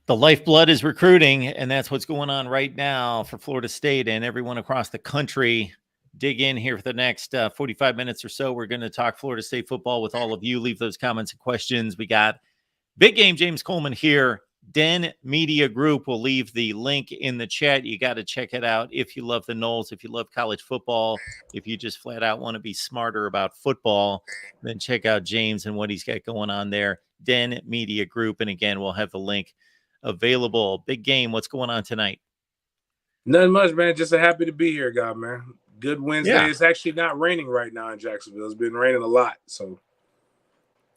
The lifeblood is recruiting, and that's what's going on right now for Florida State and everyone across the country. Dig in here for the next 45 minutes or so. We're going to talk Florida State football with all of you. Leave those comments and questions. We got Big Game James Coleman here. Den Media Group will leave the link in the chat. You got to check it out if you love the Noles, if you love college football, if you just flat out want to be smarter about football, then check out James and what he's got going on there. Den Media Group. And again, we'll have the link available. Big Game, what's going on tonight? Nothing much, man. Just happy to be here, God, man. Good Wednesday. Yeah. It's actually not raining right now in Jacksonville. It's been raining a lot, so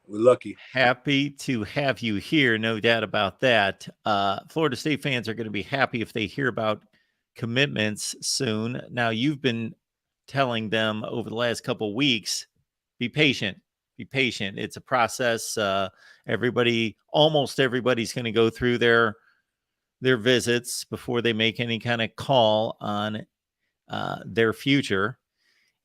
we're lucky. Happy to have you here, no doubt about that. Florida State fans are going to be happy if they hear about commitments soon. Now, you've been telling them over the last couple of weeks, be patient. Be patient. It's a process. Almost everybody's going to go through their visits before they make any kind of call on their future.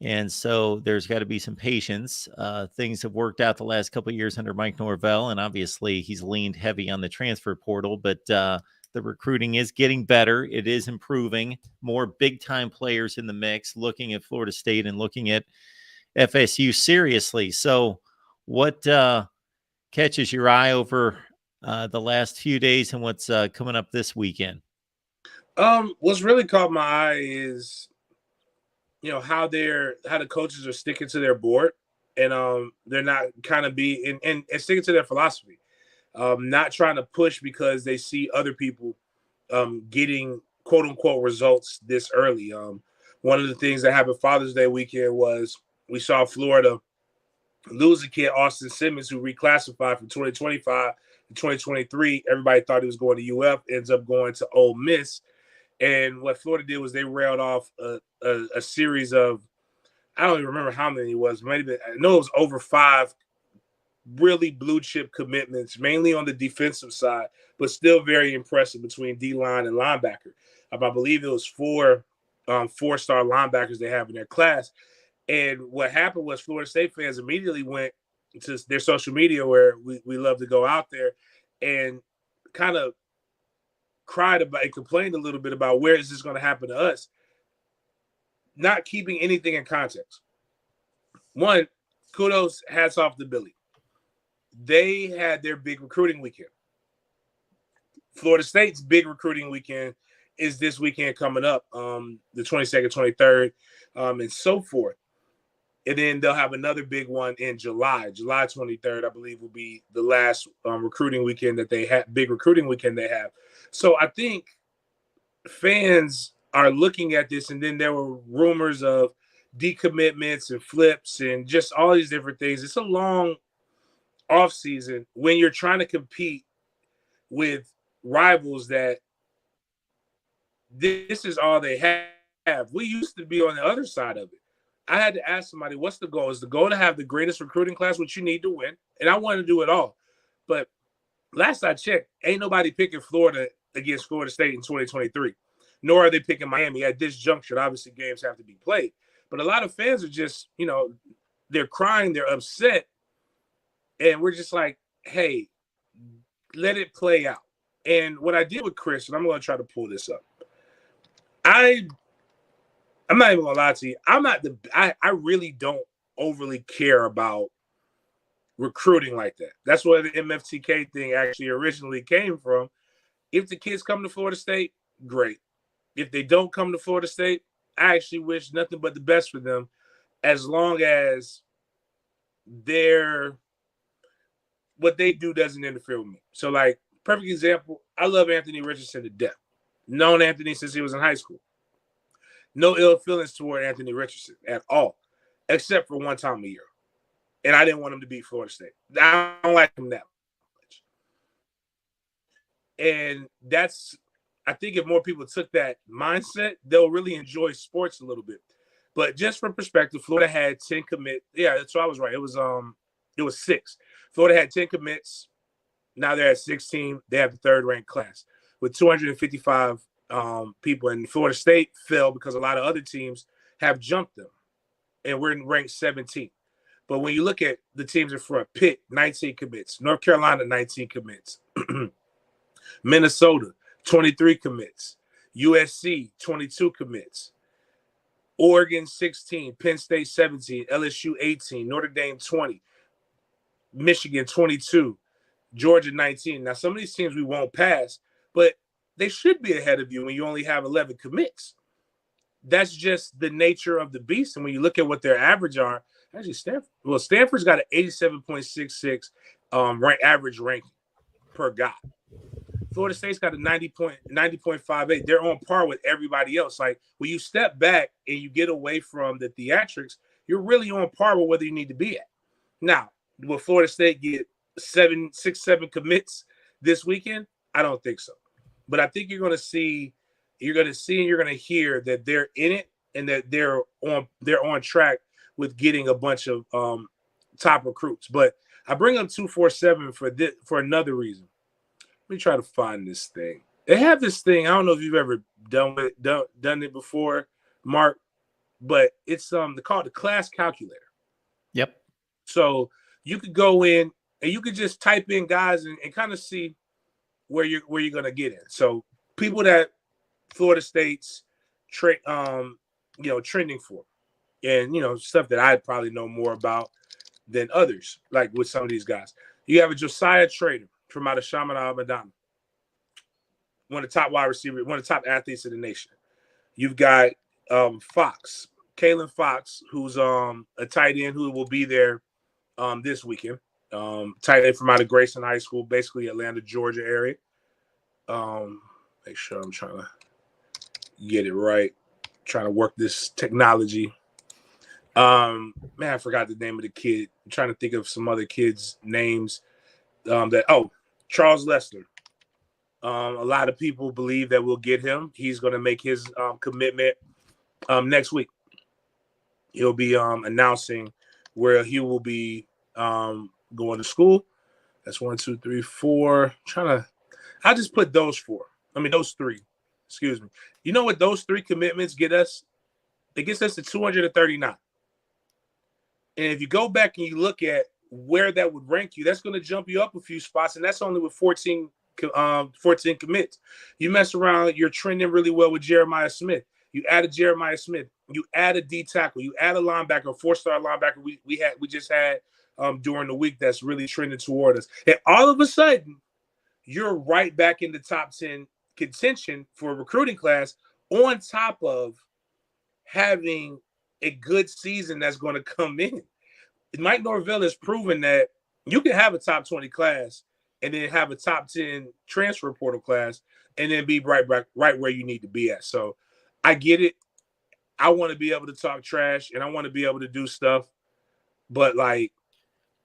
And so there's got to be some patience. Things have worked out the last couple of years under Mike Norvell, and obviously he's leaned heavy on the transfer portal, but the recruiting is getting better. It is improving. More big-time players in the mix, looking at Florida State and looking at FSU seriously. So what catches your eye over the last few days and what's coming up this weekend? What's really caught my eye is, how the coaches are sticking to their board, and they're not kind of and sticking to their philosophy, not trying to push because they see other people getting quote unquote results this early. One of the things that happened Father's Day weekend was we saw Florida lose a kid, Austin Simmons, who reclassified from 2025 to 2023. Everybody thought he was going to UF, ends up going to Ole Miss. And what Florida did was they railed off a series of, I don't even remember how many it was. Maybe I know it was over 5 really blue chip commitments, mainly on the defensive side, but still very impressive between D-line and linebacker. I believe it was 4 4-star linebackers they have in their class. And what happened was Florida State fans immediately went to their social media, where we love to go out there, and kind of cried about and complained a little bit about where is this going to happen to us, not keeping anything in context. One, kudos, hats off to Billy. They had their big recruiting weekend. Florida State's big recruiting weekend is this weekend coming up, the 22nd, 23rd, and so forth. And then they'll have another big one in July. July 23rd, I believe, will be the last recruiting weekend that they have, big recruiting weekend they have. So I think fans are looking at this, and then there were rumors of decommitments and flips and just all these different things. It's a long offseason when you're trying to compete with rivals that this is all they have. We used to be on the other side of it. I had to ask somebody, what's the goal? Is the goal to have the greatest recruiting class, which you need to win? And I want to do it all. But last I checked, ain't nobody picking Florida against Florida State in 2023, nor are they picking Miami at this juncture. Obviously, games have to be played. But a lot of fans are just, they're crying, they're upset. And we're just like, hey, let it play out. And what I did with Chris, and I'm going to try to pull this up. I'm not even gonna lie to you. I really don't overly care about recruiting like that. That's where the MFTK thing actually originally came from. If the kids come to Florida State, great. If they don't come to Florida State, I actually wish nothing but the best for them, as long as what they do doesn't interfere with me. So, like, perfect example, I love Anthony Richardson to death. Known Anthony since he was in high school. No ill feelings toward Anthony Richardson at all, except for one time a year. And I didn't want him to beat Florida State. I don't like him that much. And I think if more people took that mindset, they'll really enjoy sports a little bit. But just for perspective, Florida had 10 commits. Yeah, so I was right. It was 6. Florida had 10 commits. Now they're at 16. They have the 3rd ranked class with 255 people, and Florida State fell because a lot of other teams have jumped them, and we're in ranked 17th. But when you look at the teams in front, Pitt, 19 commits, North Carolina, 19 commits, Minnesota, 23 commits. USC, 22 commits. Oregon, 16. Penn State, 17. LSU, 18. Notre Dame, 20. Michigan, 22. Georgia, 19. Now, some of these teams we won't pass, but they should be ahead of you when you only have 11 commits. That's just the nature of the beast. And when you look at what their average are, actually Stanford's got an 87.66 average ranking per guy. Florida State's got a 90.58. They're on par with everybody else. Like when you step back and you get away from the theatrics, you're really on par with whether you need to be at. Now, will Florida State get 7 commits this weekend? I don't think so. But I think you're going to see and you're going to hear that they're in it and that they're on track with getting a bunch of top recruits. But I bring up 247 for another reason. Let me try to find this thing. They have this thing. I don't know if you've ever done it before, Mark, but it's they call it the class calculator. Yep. So you could go in and you could just type in guys and kind of see where you're going to get in. So people that Florida State's trending for, and stuff that I probably know more about than others, like with some of these guys. You have a Josiah Trader from out of Chaminade, Madonna, one of the top wide receivers, one of the top athletes in the nation. You've got Fox, Kalen Fox, who's a tight end who will be there this weekend. Tight end from out of Grayson High School, basically Atlanta, Georgia area. Make sure I'm trying to get it right. Trying to work this technology. Man, I forgot the name of the kid. I'm trying to think of some other kids' names. Charles Lester. A lot of people believe that we'll get him. He's going to make his commitment next week. He'll be announcing where he will be going to school. That's 1, 2, 3, 4. I just put those three. Excuse me. You know what those 3 commitments get us? It gets us to 239. And if you go back and you look at where that would rank you, that's going to jump you up a few spots, and that's only with 14 commits. You mess around, you're trending really well with Jeremiah Smith. You added Jeremiah Smith. You add a D tackle. You add a linebacker, a 4-star linebacker. We just had during the week that's really trending toward us. And all of a sudden, you're right back in the top 10 contention for a recruiting class, on top of having a good season that's going to come in. Mike Norvell has proven that you can have a top 20 class and then have a top 10 transfer portal class and then be right where you need to be at. So I get it. I want to be able to talk trash and I want to be able to do stuff. But like,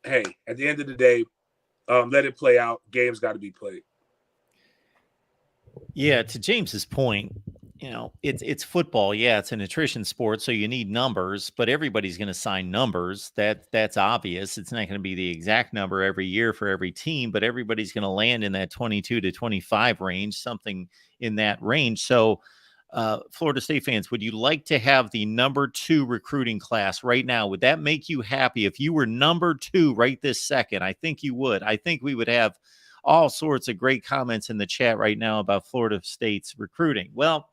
hey, at the end of the day, let it play out. Games got to be played. Yeah, to James's point, it's football. Yeah, it's an attrition sport, so you need numbers, but everybody's going to sign numbers. That's obvious. It's not going to be the exact number every year for every team, but everybody's going to land in that 22 to 25 range, something in that range. So, Florida State fans, would you like to have the number 2 recruiting class right now? Would that make you happy if you were number 2 right this second? I think you would. I think we would have all sorts of great comments in the chat right now about Florida State's recruiting. Well,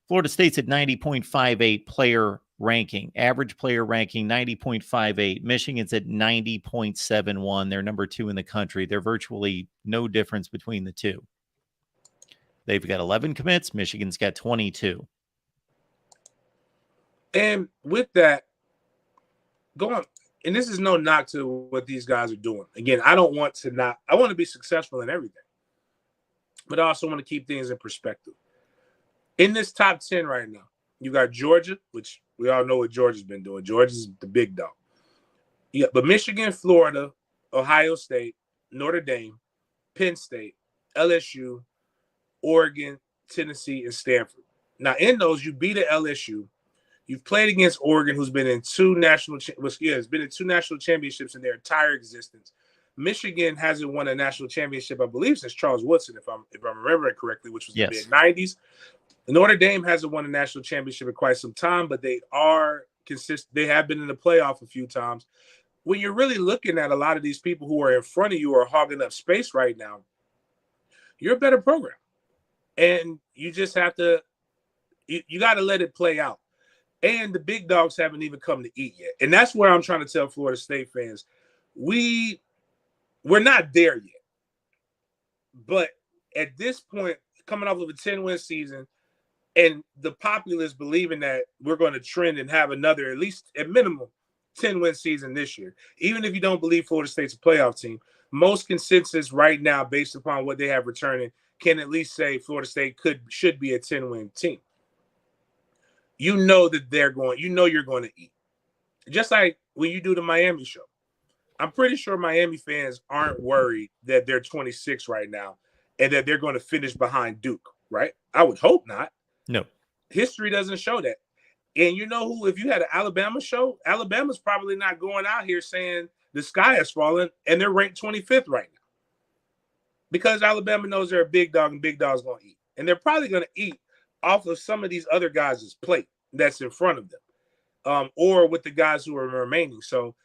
Florida State's at 90.58 player ranking, average player ranking 90.58. Michigan's at 90.71. They're number 2 in the country. They're virtually no difference between the two. They've got 11 commits. Michigan's got 22. And with that, go on. And this is no knock to what these guys are doing. Again, I want to be successful in everything, but I also want to keep things in perspective. In this top 10 right now, you got Georgia, which we all know what Georgia's been doing. Georgia's the big dog. Yeah, but Michigan, Florida, Ohio State, Notre Dame, Penn State, LSU, Oregon, Tennessee, and Stanford. Now, in those, you beat a LSU. You've played against Oregon, who's been in 2 national championships in their entire existence. Michigan hasn't won a national championship, I believe, since Charles Woodson, if I'm remembering correctly, which was the mid-'90s. Notre Dame hasn't won a national championship in quite some time, but they are consistent. They have been in the playoff a few times. When you're really looking at a lot of these people who are in front of you are hogging up space right now, you're a better program. And you just have to, you got to let it play out. And the big dogs haven't even come to eat yet. And that's where I'm trying to tell Florida State fans, we're not there yet. But at this point, coming off of a 10-win season, and the populace believing that we're going to trend and have another, at least at minimum, 10-win season this year. Even if you don't believe Florida State's a playoff team, most consensus right now, based upon what they have returning, can at least say Florida State should be a 10-win team. You know that you're going to eat. Just like when you do the Miami show. I'm pretty sure Miami fans aren't worried that they're 26 right now and that they're going to finish behind Duke, right? I would hope not. No. History doesn't show that. And you know who, if you had an Alabama show, Alabama's probably not going out here saying the sky has fallen, and they're ranked 25th right now. Because Alabama knows they're a big dog and big dog's going to eat. And they're probably going to eat off of some of these other guys' plate that's in front of them, or with the guys who are remaining. So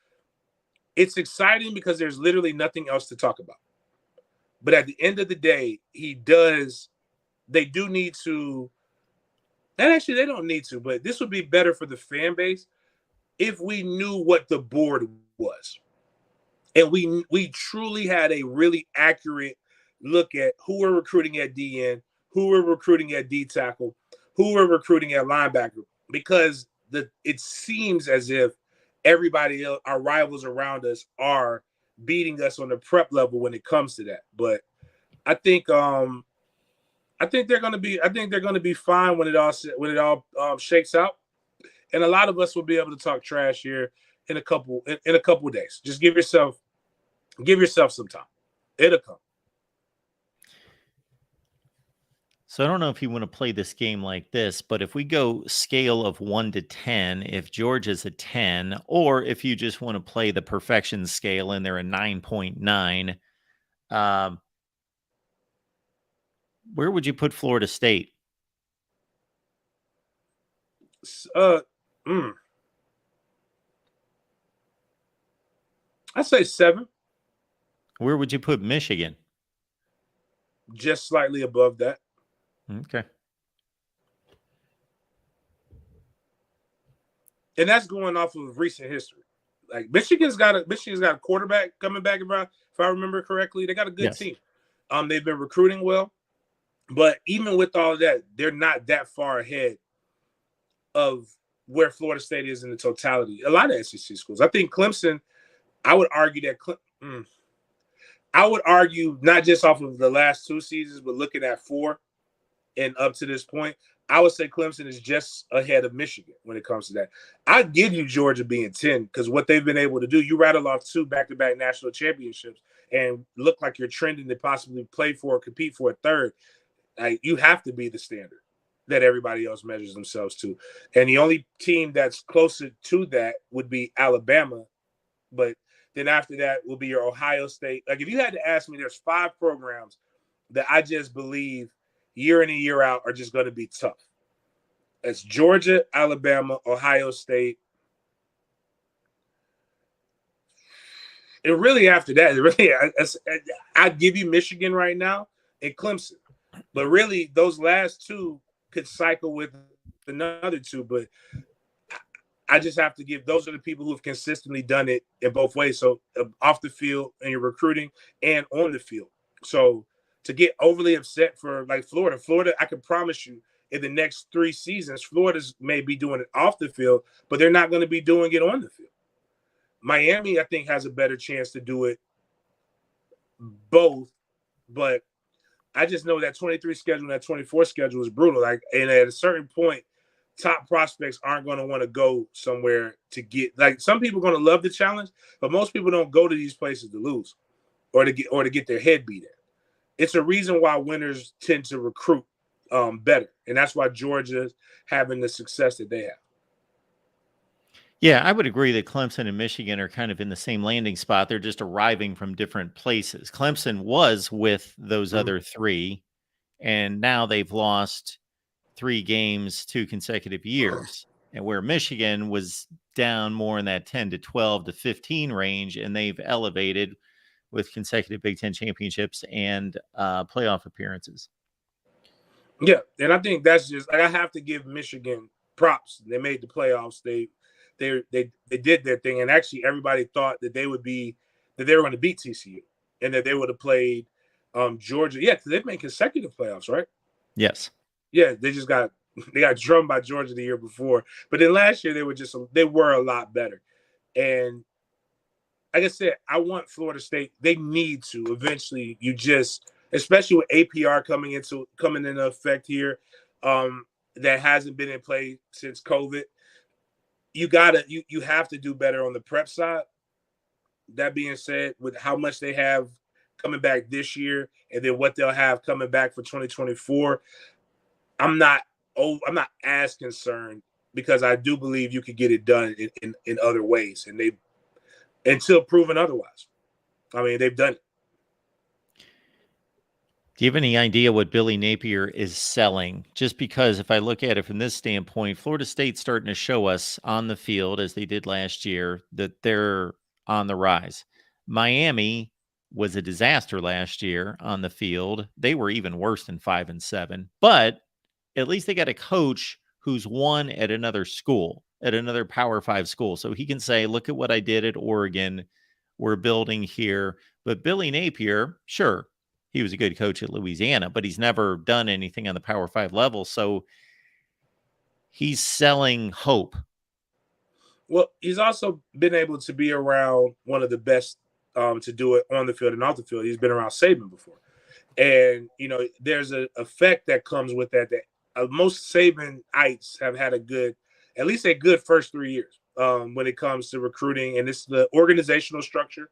it's exciting because there's literally nothing else to talk about. But at the end of the day, they do need to, and actually they don't need to, but this would be better for the fan base if we knew what the board was. And we truly had a really accurate look at who we're recruiting at DN, who we're recruiting at D tackle, who we're recruiting at linebacker, because it seems as if everybody else, our rivals around us, are beating us on the prep level when it comes to that. But I think they're going to be fine when it all shakes out, and a lot of us will be able to talk trash here in a couple of days. Just give yourself some time. It'll come. So I don't know if you want to play this game like this, but if we go scale of 1 to 10, if Georgia's a 10, or if you just want to play the perfection scale and they're a 9.9, where would you put Florida State? I'd say 7. Where would you put Michigan? Just slightly above that. Okay. And that's going off of recent history. Like Michigan's got a quarterback coming back, if I remember correctly. They got a good team. They've been recruiting well, but even with all of that, they're not that far ahead of where Florida State is in the totality. A lot of SEC schools. I think Clemson, I would argue not just off of the last 2 seasons, but looking at 4 and up to this point, I would say Clemson is just ahead of Michigan when it comes to that. I'd give you Georgia being 10 because what they've been able to do, you rattle off 2 back-to-back national championships and look like you're trending to possibly play for or compete for a third. Like, you have to be the standard that everybody else measures themselves to. And the only team that's closer to that would be Alabama. But then after that will be your Ohio State. Like, if you had to ask me, there's 5 programs that I just believe year in and year out are just going to be tough. It's Georgia, Alabama, Ohio State. And really after that, I'd give you Michigan right now and Clemson. But really, those last 2 could cycle with another 2. But I just have to give, those are the people who have consistently done it in both ways. So off the field and you're recruiting and on the field. So to get overly upset for like Florida, I can promise you in the next 3 seasons, Florida's may be doing it off the field, but they're not going to be doing it on the field. Miami, I think, has a better chance to do it both, but I just know that 23 schedule and that 24 schedule is brutal. Like, and at a certain point, top prospects aren't going to want to go somewhere to get, like, some people are going to love the challenge, but most people don't go to these places to lose or to get their head beat in. It's a reason why winners tend to recruit better. And that's why Georgia's having the success that they have. Yeah, I would agree that Clemson and Michigan are kind of in the same landing spot. They're just arriving from different places. Clemson was with those other 3, and now they've lost 3 games 2 consecutive years. And where Michigan was down more in that 10 to 12 to 15 range, and they've elevated with consecutive Big Ten championships and playoff appearances. Yeah, and I think that's just I have to give Michigan props. They made the playoffs. They did their thing, and actually everybody thought that they were going to beat TCU and that they would have played Georgia. Yeah, because they've made consecutive playoffs, right? Yes. Yeah, they got drummed by Georgia the year before, but then last year they were a lot better. And like I said, I want Florida State. They need to eventually. Especially with APR coming into effect here, that hasn't been in play since COVID. You have to do better on the prep side. That being said, with how much they have coming back this year, and then what they'll have coming back for 2024, I'm not as concerned because I do believe you could get it done in other ways, and they until proven otherwise. I mean, they've done it. Do you have any idea what Billy Napier is selling? Just because if I look at it from this standpoint, Florida State's starting to show us on the field, as they did last year, that they're on the rise. Miami was a disaster last year on the field. They were even worse than 5-7, but at least they got a coach who's won at another school, at another Power 5 school. So he can say, look at what I did at Oregon. We're building here. But Billy Napier, sure, he was a good coach at Louisiana, but he's never done anything on the Power 5 level. So he's selling hope. Well, he's also been able to be around one of the best to do it on the field and off the field. He's been around Saban before. And, there's an effect that comes with that most Sabanites have had at least a good first 3 years when it comes to recruiting. And it's the organizational structure,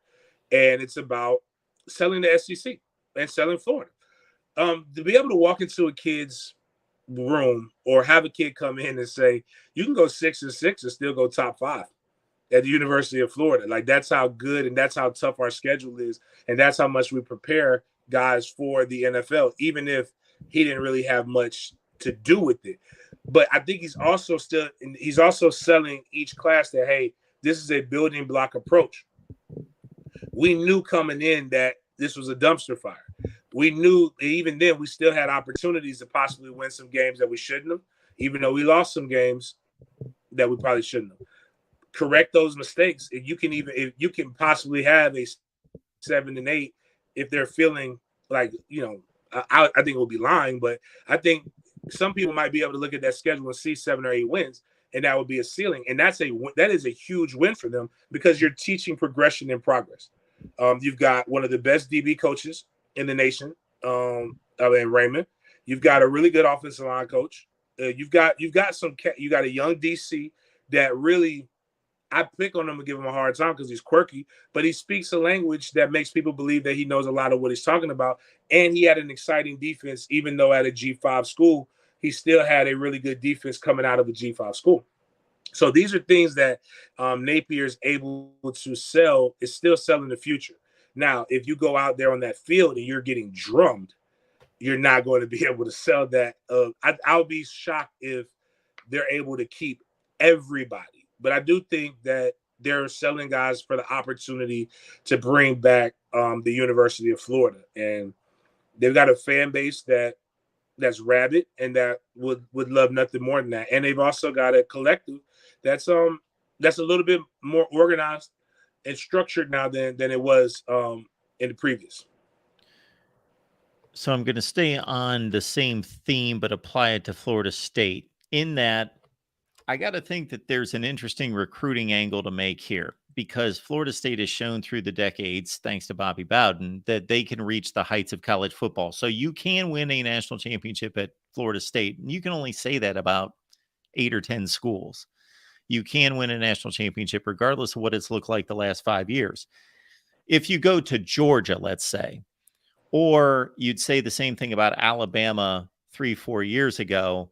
and it's about selling the SEC and selling Florida. To be able to walk into a kid's room or have a kid come in and say, you can go 6-6 and still go top 5 at the University of Florida. Like, that's how good and that's how tough our schedule is. And that's how much we prepare guys for the NFL, even if he didn't really have much to do with it. But I think he's also selling each class that, hey, this is a building block approach. We knew coming in that this was a dumpster fire. We knew even then we still had opportunities to possibly win some games that we shouldn't have, even though we lost some games that we probably shouldn't have. Correct those mistakes. If you can possibly have a 7-8 if they're feeling like, I think it will be lying, but I think some people might be able to look at that schedule and see 7 or 8 wins, and that would be a ceiling. And that is a huge win for them because you're teaching progression and progress. You've got one of the best DB coaches in the nation, in Raymond. You've got a really good offensive line coach. You've got a young DC that really, I pick on him and give him a hard time because he's quirky, but he speaks a language that makes people believe that he knows a lot of what he's talking about. And he had an exciting defense, even though at a G5 school, he still had a really good defense coming out of a G5 school. So these are things that Napier is able to sell, is still selling the future. Now, if you go out there on that field and you're getting drummed, you're not going to be able to sell that. I'll be shocked if they're able to keep everybody. But I do think that they're selling guys for the opportunity to bring back the University of Florida. And they've got a fan base that's rabid and that would love nothing more than that. And they've also got a collective that's a little bit more organized and structured now than it was in the previous. So I'm going to stay on the same theme, but apply it to Florida State in that I got to think that there's an interesting recruiting angle to make here because Florida State has shown through the decades, thanks to Bobby Bowden, that they can reach the heights of college football. So you can win a national championship at Florida State. And you can only say that about 8 or 10 schools. You can win a national championship regardless of what it's looked like the last 5 years. If you go to Georgia, let's say, or you'd say the same thing about Alabama 3-4 years ago,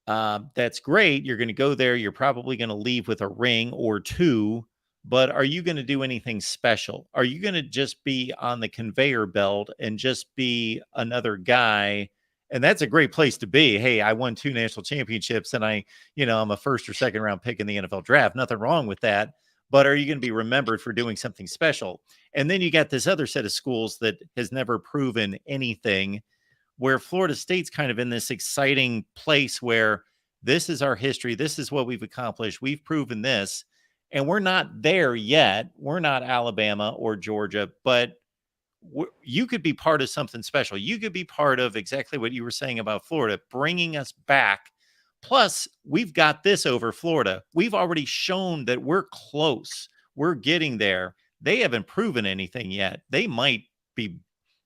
that's great. You're going to go there. You're probably going to leave with a ring or 2, but are you going to do anything special? Are you going to just be on the conveyor belt and just be another guy? And that's a great place to be. Hey, I won 2 national championships and I'm a first or second round pick in the NFL draft. Nothing wrong with that. but are you going to be remembered for doing something special? And then you got this other set of schools that has never proven anything, where Florida State's kind of in this exciting place where this is our history. This is what we've accomplished. We've proven this, and we're not there yet. We're not Alabama or Georgia, but you could be part of something special. You could be part of exactly what you were saying about Florida, bringing us back. Plus, we've got this over Florida. We've already shown that we're close. We're getting there. They haven't proven anything yet. They might be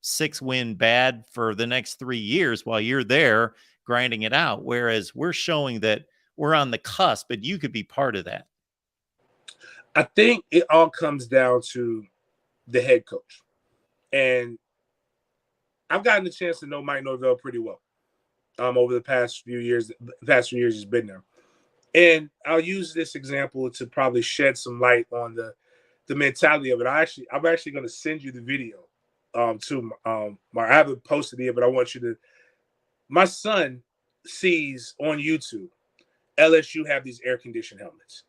6-win bad for the next 3 years while you're there grinding it out. Whereas we're showing that we're on the cusp, but you could be part of that. I think it all comes down to the head coach. And I've gotten the chance to know Mike Norvell pretty well over the past few years. He's been there. And I'll use this example to probably shed some light on the mentality of it. I'm actually going to send you the video to I haven't posted it, but I want you to. My son sees on YouTube LSU have these air conditioned helmets.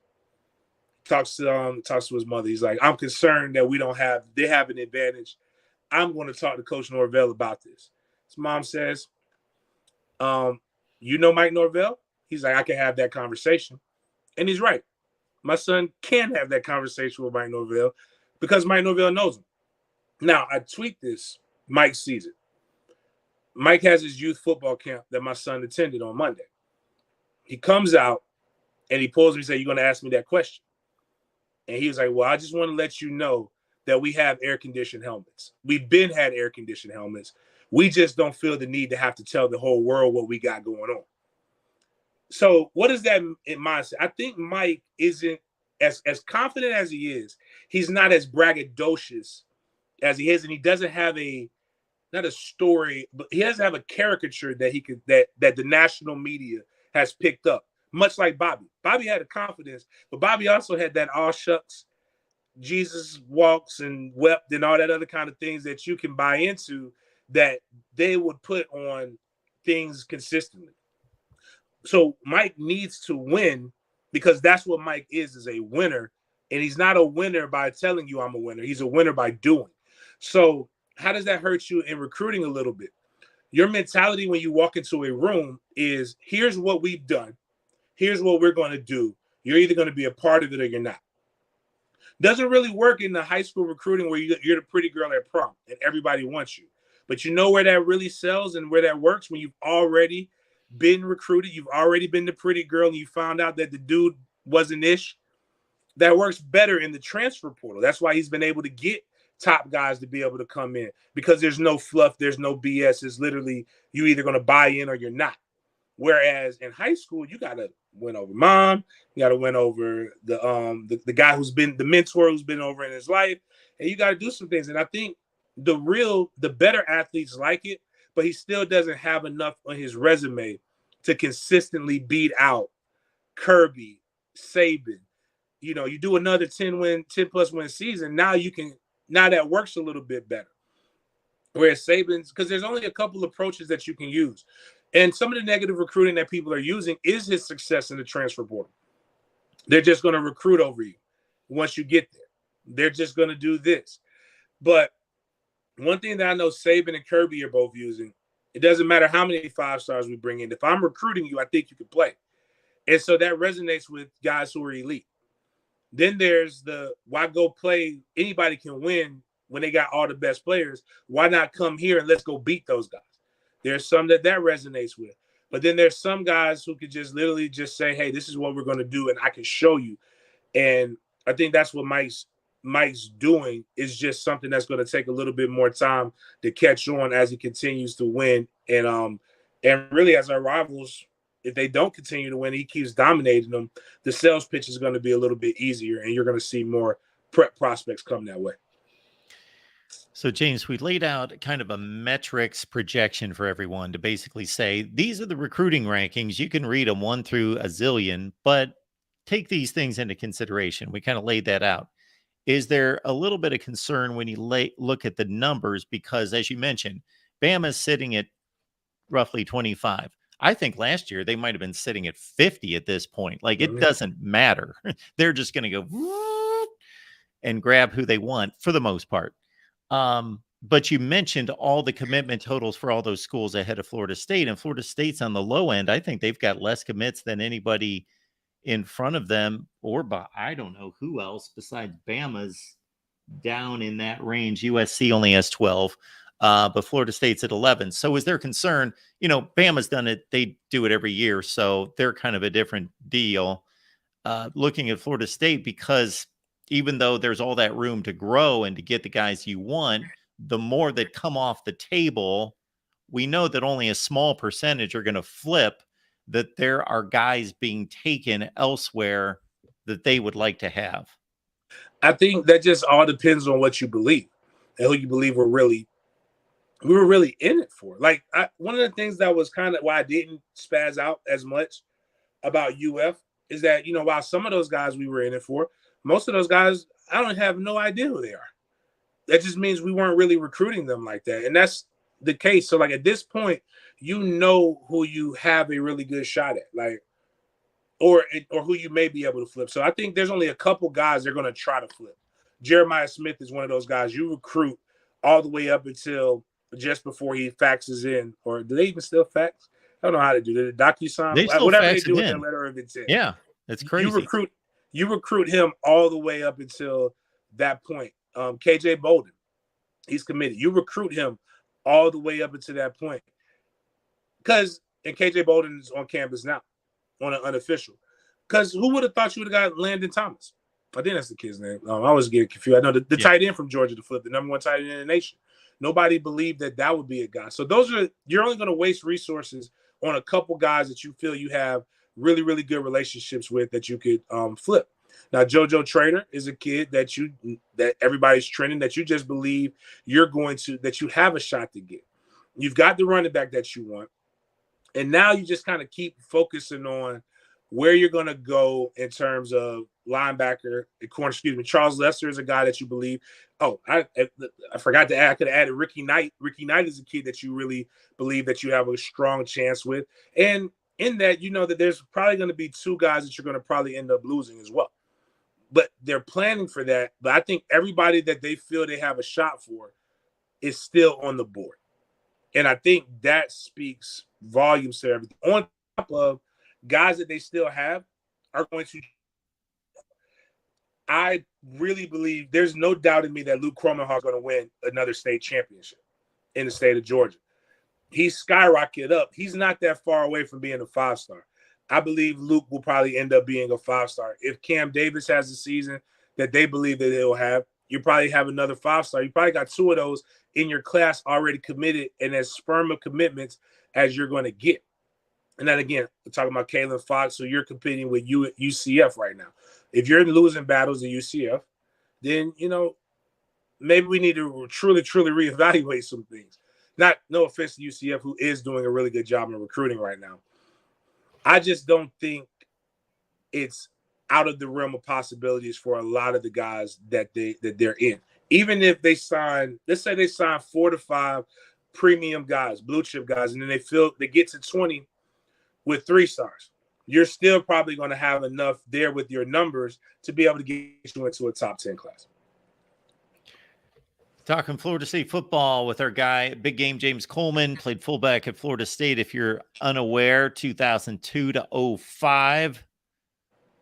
Talks to his mother. He's like, I'm concerned that they have an advantage. I'm going to talk to Coach Norvell about this. His mom says, you know Mike Norvell? He's like, I can have that conversation. And he's right. My son can have that conversation with Mike Norvell because Mike Norvell knows him. Now, I tweet this. Mike sees it. Mike has his youth football camp that my son attended on Monday. He comes out and he pulls me and says, you're going to ask me that question. And he was like, well, I just want to let you know that we have air-conditioned helmets. We've been had air-conditioned helmets. We just don't feel the need to have to tell the whole world what we got going on. So what is that in mindset? I think Mike isn't as confident as he is. He's not as braggadocious as he is, and he doesn't have not a story, but he doesn't have a caricature that the national media has picked up. Much like Bobby. Bobby had a confidence, but Bobby also had that all shucks, Jesus walks and wept and all that other kind of things that you can buy into that they would put on things consistently. So Mike needs to win because that's what Mike is a winner. And he's not a winner by telling you I'm a winner. He's a winner by doing. So how does that hurt you in recruiting a little bit? Your mentality when you walk into a room is, here's what we've done. Here's what we're going to do. You're either going to be a part of it or you're not. Doesn't really work in the high school recruiting where you're the pretty girl at prom and everybody wants you. But you know where that really sells and where that works? When you've already been recruited, you've already been the pretty girl, and you found out that the dude wasn't ish. That works better in the transfer portal. That's why he's been able to get top guys to be able to come in, because there's no fluff, there's no BS. It's literally you either going to buy in or you're not. Whereas in high school, you got to win over mom, you got to win over the guy who's been the mentor who's been over in his life, and you got to do some things. And I think the better athletes like it, but he still doesn't have enough on his resume to consistently beat out Kirby, Saban. You know, you do another 10 plus win season. Now that works a little bit better. Whereas Saban's, because there's only a couple approaches that you can use. And some of the negative recruiting that people are using is his success in the transfer portal. They're just going to recruit over you once you get there. They're just going to do this. But one thing that I know Saban and Kirby are both using, it doesn't matter how many 5-stars we bring in. If I'm recruiting you, I think you can play. And so that resonates with guys who are elite. Then there's why go play? Anybody can win when they got all the best players. Why not come here and let's go beat those guys? There's some that resonates with. But then there's some guys who could just literally just say, hey, this is what we're going to do, and I can show you. And I think that's what Mike's doing, is just something that's going to take a little bit more time to catch on as he continues to win. And really, as our rivals, if they don't continue to win, he keeps dominating them, the sales pitch is going to be a little bit easier, and you're going to see more prep prospects come that way. So, James, we laid out kind of a metrics projection for everyone to basically say, these are the recruiting rankings. You can read them 1 through a zillion, but take these things into consideration. We kind of laid that out. Is there a little bit of concern when you look at the numbers? Because as you mentioned, Bama's sitting at roughly 25. I think last year they might have been sitting at 50 at this point. Like, it doesn't matter. They're just going to go and grab who they want for the most part. But you mentioned all the commitment totals for all those schools ahead of Florida State, and Florida State's on the low end. I think they've got less commits than anybody in front of them, or by I don't know who else besides Bama's down in that range. USC only has 12, but Florida State's at 11. So is there concern? Bama's done it. They do it every year, so they're kind of a different deal. Looking at Florida State, because even though there's all that room to grow and to get the guys you want, the more that come off the table, we know that only a small percentage are going to flip, that there are guys being taken elsewhere that they would like to have. I think that just all depends on what you believe and who you believe we were really in it for. Like, one of the things that was kind of why I didn't spaz out as much about UF is that, while some of those guys we were in it for, most of those guys, I don't have no idea who they are. That just means we weren't really recruiting them like that. And that's the case. So, like, at this point, who you have a really good shot at, like, or who you may be able to flip. So I think there's only a couple guys they're going to try to flip. Jeremiah Smith is one of those guys you recruit all the way up until just before he faxes in. Or do they even still fax? I don't know how to do that. DocuSign, whatever they do with their letter of intent. Yeah, that's crazy. You recruit him all the way up until that point. KJ Bolden, he's committed. You recruit him all the way up until that point. And KJ Bolden is on campus now, on an unofficial. Because who would have thought you would have got Landon Thomas? I think that's the kid's name. I always get confused. I know the tight end from Georgia to flip, the number one tight end in the nation. Nobody believed that would be a guy. So you're only going to waste resources on a couple guys that you feel you have really, really good relationships with that you could flip. Now, JoJo Trader is a kid that everybody's trending, that you just believe that you have a shot to get. You've got the running back that you want. And now you just kind of keep focusing on where you're going to go in terms of linebacker, corner. Charles Lester is a guy that you believe. Oh, I forgot to add. I could have added Ricky Knight. Ricky Knight is a kid that you really believe that you have a strong chance with. And in that, that there's probably going to be two guys that you're going to probably end up losing as well. But they're planning for that. But I think everybody that they feel they have a shot for is still on the board. And I think that speaks volumes to everything. On top of guys that they still have are going to. I really believe there's no doubt in me that Luke Kromenhoek is going to win another state championship in the state of Georgia. He's skyrocketed up. He's not that far away from being a 5-star. I believe Luke will probably end up being a 5-star. If Cam Davis has the season that they believe that he'll have, you probably have another 5-star. You probably got two of those in your class already committed and as firm of commitments as you're going to get. And then again, we're talking about Kalen Fox, so you're competing with UCF right now. If you're losing battles at UCF, then, maybe we need to truly, truly reevaluate some things. No offense to UCF, who is doing a really good job in recruiting right now. I just don't think it's out of the realm of possibilities for a lot of the guys that they're in. Even if they sign, let's say they sign 4 to 5 premium guys, blue chip guys, and then they get to 20 with 3 stars. You're still probably going to have enough there with your numbers to be able to get you into a top 10 class. Talking Florida State football with our guy, big game James Coleman, played fullback at Florida State. If you're unaware, 2002 to 2005.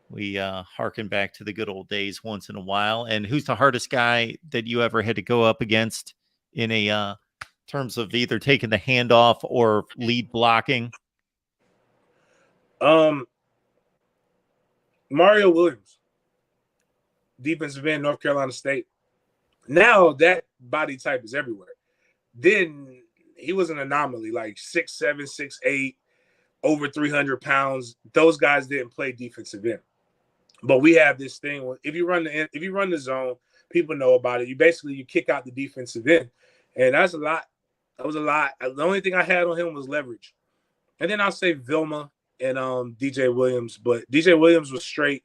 We harken back to the good old days once in a while. And who's the hardest guy that you ever had to go up against in a terms of either taking the handoff or lead blocking? Mario Williams, defensive end, North Carolina State. Now that body type is everywhere. Then he was an anomaly, like 6'7", 6'8", over 300 pounds. Those guys didn't play defensive end. But we have this thing. If you run the zone, people know about it. You kick out the defensive end, and that's a lot. That was a lot. The only thing I had on him was leverage. And then I'll say Vilma and DJ Williams. But DJ Williams was straight.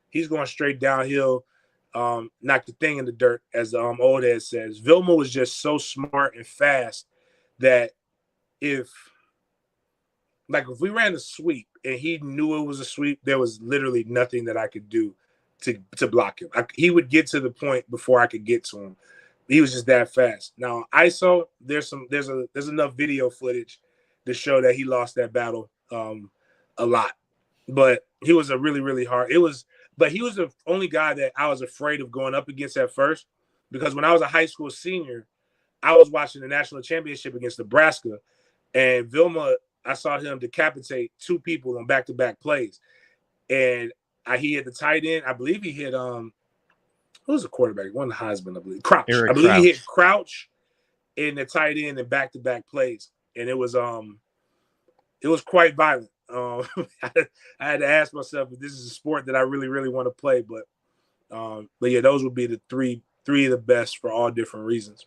He's going straight downhill. Knocked the thing in the dirt, as the old head says. Vilma was just so smart and fast that if we ran a sweep and he knew it was a sweep, there was literally nothing that I could do to block him. He would get to the point before I could get to him. He was just that fast. Now ISO, there's enough video footage to show that he lost that battle a lot. But he was a really, really hard. But he was the only guy that I was afraid of going up against at first, because when I was a high school senior, I was watching the national championship against Nebraska, and Vilma, I saw him decapitate 2 people on back-to-back plays. And he hit the tight end. I believe he hit who was the quarterback? One Heisman, I believe. Crouch. Eric I believe Crouch. He hit Crouch in the tight end in back-to-back plays. And it was quite violent. I had to ask myself if this is a sport that I really, really want to play. But yeah, those would be the three of the best for all different reasons.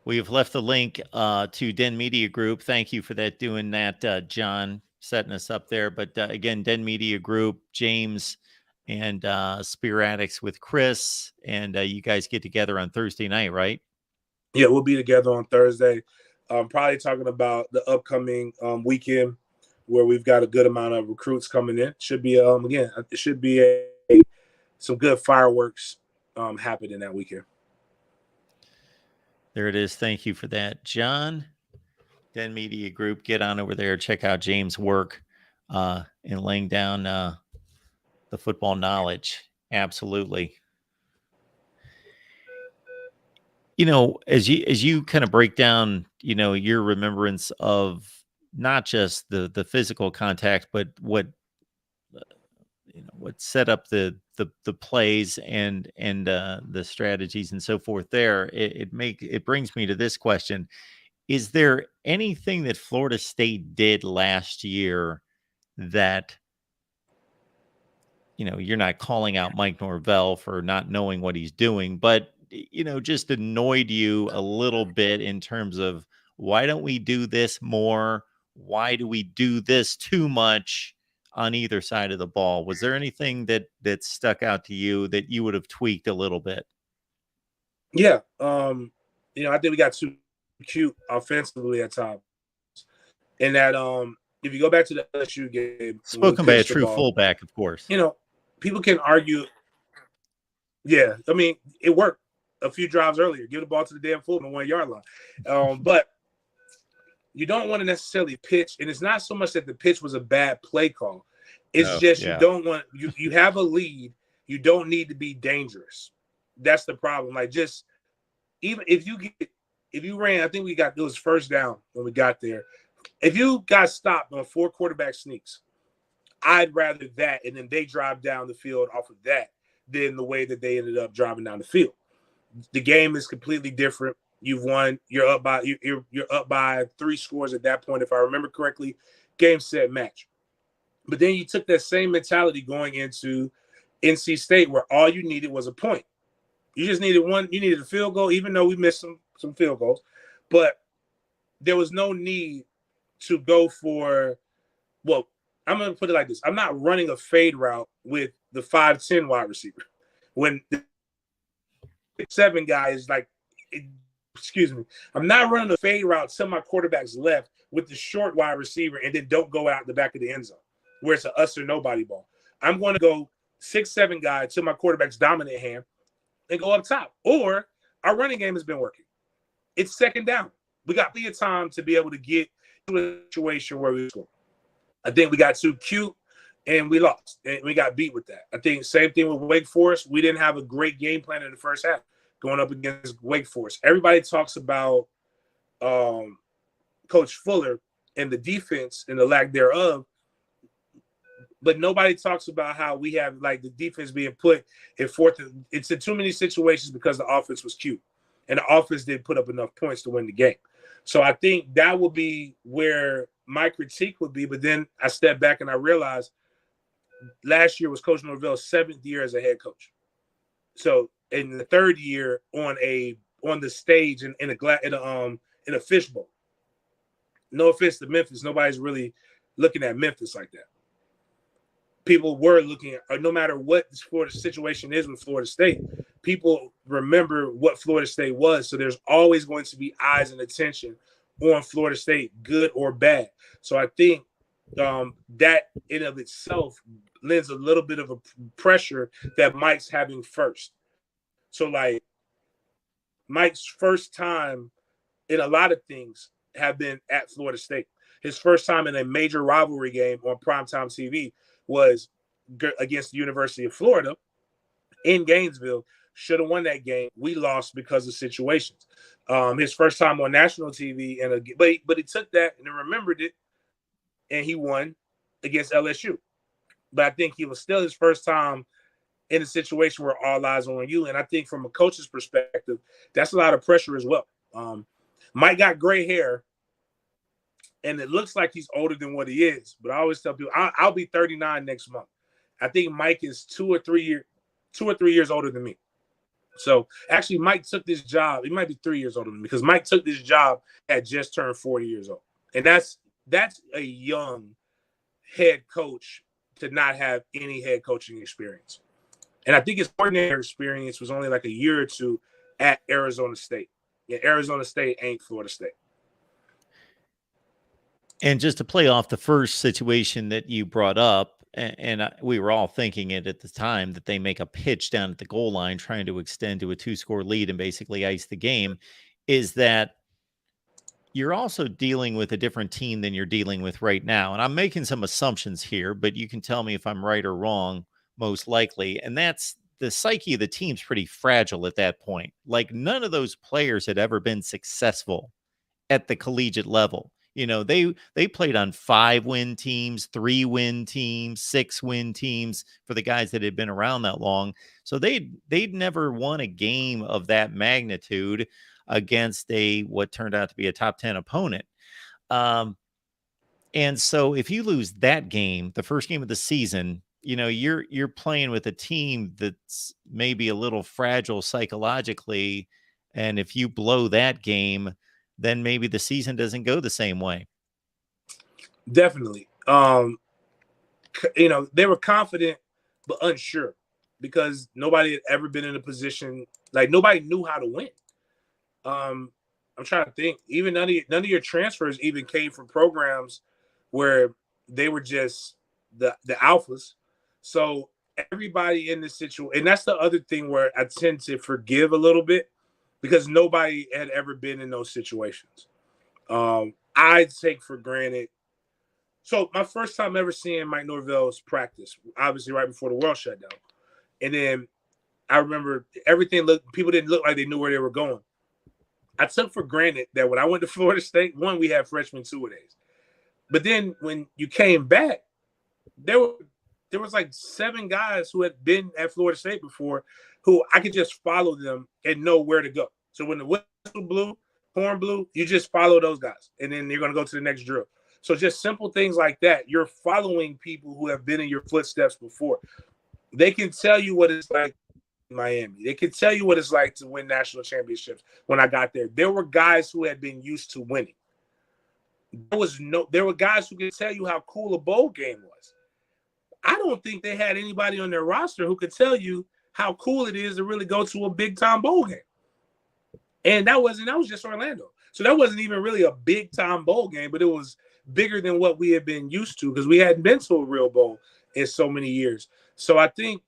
We've left the link to Den Media Group. Thank you for that, doing that, John, setting us up there. But again, Den Media Group, James and Spear Addicts with Chris, and you guys get together on Thursday night, right? Yeah, we'll be together on Thursday. Probably talking about the upcoming weekend where we've got a good amount of recruits coming in. Should be it should be some good fireworks happening that weekend. There it is. Thank you for that, John. Den Media Group, get on over there. Check out James' work in laying down the football knowledge. Absolutely. You know, as you kind of break down, you know, your remembrance of not just the physical contact, but what set up the plays and the strategies and so forth. There, it brings me to this question: is there anything that Florida State did last year that, you know, you're not calling out Mike Norvell for not knowing what he's doing, but, you know, just annoyed you a little bit in terms of, why don't we do this more? Why do we do this too much on either side of the ball? Was there anything that stuck out to you that you would have tweaked a little bit? Yeah. You know, I think we got too cute offensively at times. And that if you go back to the LSU game, Spoken by a true fullback, of course. You know, people can argue. Yeah, I mean, it worked a few drives earlier. Give the ball to the damn fullback on the 1 yard line. But you don't want to necessarily pitch, and it's not so much that the pitch was a bad play call. It's just you don't want you have a lead. You don't need to be dangerous. That's the problem. Like, just even if you ran, I think it was first down when we got there. If you got stopped on 4 quarterback sneaks, I'd rather that, and then they drive down the field off of that, than the way that they ended up driving down the field. The game is completely different. You've won. You're up by 3 scores at that point, if I remember correctly. Game, set, match. But then you took that same mentality going into NC State, where all you needed was a point. You just needed one. You needed a field goal, even though we missed some field goals. But there was no need to go for, well, I'm going to put it like this. I'm not running a fade route with the 5'10" wide receiver. When the 7 guy is like, excuse me, I'm not running a fade route to my quarterback's left with the short wide receiver and then don't go out the back of the end zone where it's an us or nobody ball. I'm going to go 6'7" guy to my quarterback's dominant hand and go up top. Or our running game has been working. It's second down. We got plenty of time to be able to get to a situation where we score. I think we got too cute and we lost. And we got beat with that. I think same thing with Wake Forest. We didn't have a great game plan in the first half going up against Wake Forest. Everybody talks about Coach Fuller and the defense and the lack thereof, but nobody talks about how we have, like, the defense being put in fourth. It's in too many situations because the offense was cute and the offense didn't put up enough points to win the game. So I think that would be where my critique would be. But then I stepped back and I realized last year was Coach Norvell's 7th year as a head coach. So in the 3rd year on the stage in a fishbowl. No offense to Memphis, nobody's really looking at Memphis like that. People were looking at, no matter what the Florida situation is with Florida State, people remember what Florida State was. So there's always going to be eyes and attention on Florida State, good or bad. So I think that in of itself lends a little bit of a pressure that Mike's having first. So like Mike's first time in a lot of things have been at Florida State. His first time in a major rivalry game on primetime TV was against the University of Florida in Gainesville. Should have won that game. We lost because of situations. His first time on national TV, but he took that and remembered it, and he won against LSU. But I think he was still his first time in a situation where all eyes are on you. And I think from a coach's perspective, that's a lot of pressure as well. Mike got gray hair, and it looks like he's older than what he is. But I always tell people, I'll be 39 next month. I think Mike is 2 or 3 years older than me. So actually, Mike took this job. He might be 3 years older than me because Mike took this job at just turned 40 years old. And that's a young head coach to not have any head coaching experience. And I think his coordinator experience was only like a year or two at Arizona State. Yeah, Arizona State ain't Florida State. And just to play off the first situation that you brought up, and we were all thinking it at the time, that they make a pitch down at the goal line trying to extend to a 2-score lead and basically ice the game, is that you're also dealing with a different team than you're dealing with right now. And I'm making some assumptions here, but you can tell me if I'm right or wrong, most likely. And that's the psyche of the team's pretty fragile at that point. Like none of those players had ever been successful at the collegiate level. You know, they played on 5-win teams, 3-win teams, 6-win teams for the guys that had been around that long. So they'd never won a game of that magnitude against what turned out to be a top 10 opponent. And so if you lose that game, the first game of the season, you know, you're playing with a team that's maybe a little fragile psychologically. And if you blow that game, then maybe the season doesn't go the same way. Definitely. You know, they were confident but unsure because nobody had ever been in a position, like nobody knew how to win. I'm trying to think. Even none of your transfers even came from programs where they were just the alphas. So everybody in this situation, and that's the other thing where I tend to forgive a little bit because nobody had ever been in those situations. I take for granted. So my first time ever seeing Mike Norvell's practice, obviously right before the world shut down, and then I remember people didn't look like they knew where they were going. I took for granted that when I went to Florida State, one, we had freshman two-a-days. But then when you came back, there was like 7 guys who had been at Florida State before who I could just follow them and know where to go. So when the whistle blew, horn blew, you just follow those guys. And then you're going to go to the next drill. So just simple things like that. You're following people who have been in your footsteps before. They can tell you what it's like in Miami. They can tell you what it's like to win national championships. When I got there were guys who had been used to winning. There were guys who could tell you how cool a bowl game was. I don't think they had anybody on their roster who could tell you how cool it is to really go to a big time bowl game. And that was just Orlando. So that wasn't even really a big time bowl game, but it was bigger than what we had been used to because we hadn't been to a real bowl in so many years. So I think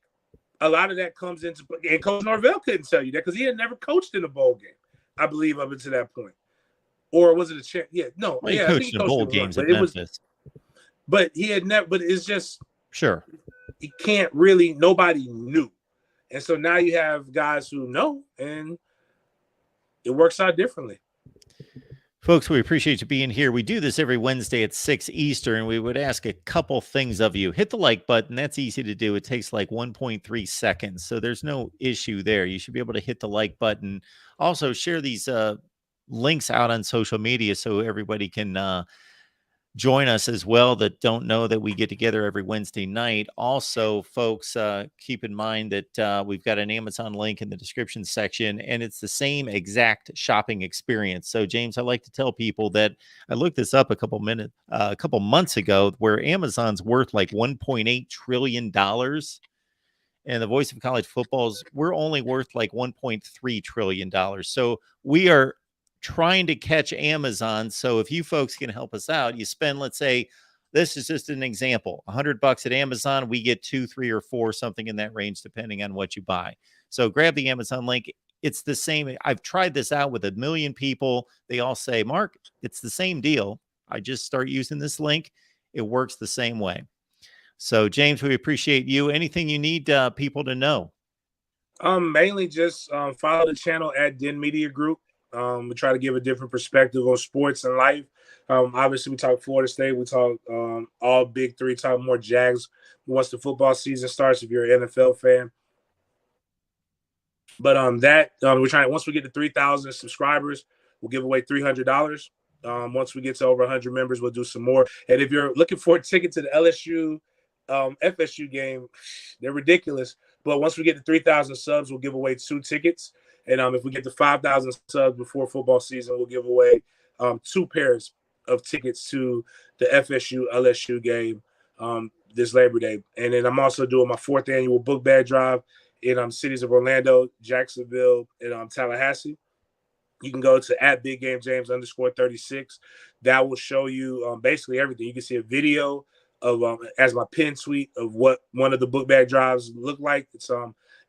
a lot of that comes into play. And Coach Norvell couldn't tell you that because he had never coached in a bowl game, I believe, up until that point. Or was it a champ? Yeah, no. Well, yeah, I think he coached in bowl games at Memphis. But he had never, but it's just, sure. He can't really, nobody knew. And so now you have guys who know, and it works out differently. Folks, we appreciate you being here. We do this every Wednesday at 6 Eastern. We would ask a couple things of you. Hit the like button. That's easy to do. It takes like 1.3 seconds. So there's no issue there. You should be able to hit the like button. Also, share these links out on social media so everybody can join us as well that don't know that we get together every Wednesday night. Also, folks, keep in mind that we've got an Amazon link in the description section, and it's the same exact shopping experience. So, James, I like to tell people that I looked this up a couple months ago, where Amazon's worth like $1.8 trillion. And the voice of college footballs, we're only worth like $1.3 trillion. So we are trying to catch Amazon. So if you folks can help us out, you spend, let's say, This is just an example. $100 at Amazon, we get 2, 3, or 4, something in that range, depending on what you buy. So grab the Amazon link. It's the same. I've tried this out with 1 million people. They all say, Mark, it's the same deal. I just start using this link. It works the same way. So, James, we appreciate you. Anything you need people to know? Mainly just follow the channel at Den Media Group. We try to give a different perspective on sports and life. Obviously, we talk Florida State. We talk all Big Three. Talk more Jags once the football season starts. If you're an NFL fan, but we're trying. Once we get to 3,000 subscribers, we'll give away $300. Once we get to over 100 members, we'll do some more. And if you're looking for a ticket to the LSU FSU game, they're ridiculous. But once we get to 3,000 subs, we'll give away 2 tickets. And if we get to 5,000 subs before football season, we'll give away 2 pairs of tickets to the FSU LSU game this Labor Day. And then I'm also doing my 4th annual book bag drive in cities of Orlando, Jacksonville, and Tallahassee. You can go to at BigGameJames_36. That will show you basically everything. You can see a video of as my pin tweet of what one of the book bag drives look like. It's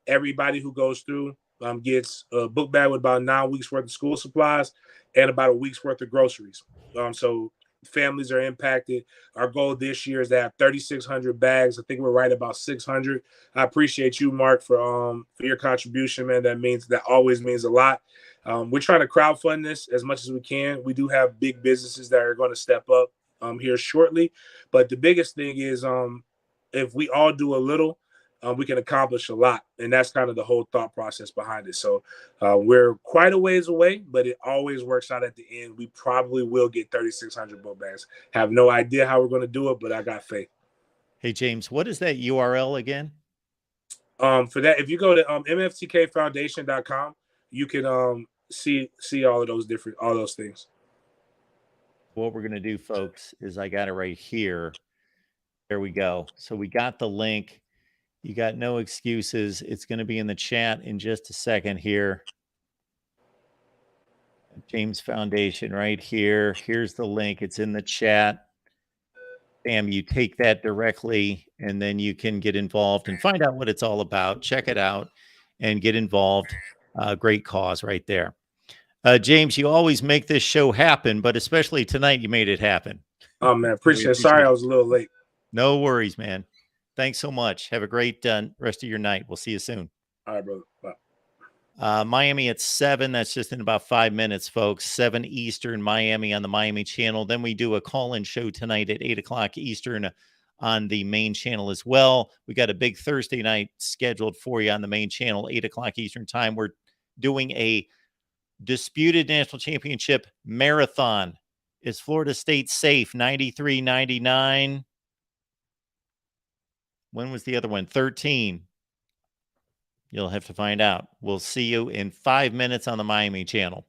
everybody who goes through gets a book bag with about 9 weeks worth of school supplies and about a week's worth of groceries. So families are impacted. Our goal this year is to have 3,600 bags. I think we're right about 600. I appreciate you, Mark, for your contribution, man. That always means a lot. We're trying to crowdfund this as much as we can. We do have big businesses that are going to step up here shortly, but the biggest thing is if we all do a little, we can accomplish a lot, and that's kind of the whole thought process behind it. So we're quite a ways away, but it always works out at the end. We probably will get 3,600 book bags. Have no idea how we're going to do it, but I got faith. Hey, James, what is that URL again? For that, if you go to mftkfoundation.com, you can see all those things. What we're going to do, folks, is I got it right here. There we go. So we got the link. You got no excuses. It's going to be in the chat in just a second here. James Foundation right here. Here's the link. It's in the chat. Bam, you take that directly, and then you can get involved and find out what it's all about. Check it out and get involved. Great cause right there. James, you always make this show happen, but especially tonight, you made it happen. Oh, man, appreciate it. Sorry I was a little late. No worries, man. Thanks so much. Have a great rest of your night. We'll see you soon. All right, brother. Bye. Miami at 7. That's just in about 5 minutes, folks. 7 Eastern, Miami on the Miami channel. Then we do a call-in show tonight at 8 o'clock Eastern on the main channel as well. We got a big Thursday night scheduled for you on the main channel, 8 o'clock Eastern time. We're doing a disputed national championship marathon. Is Florida State safe? 93-99. When was the other one? 13. You'll have to find out. We'll see you in 5 minutes on the Miami channel.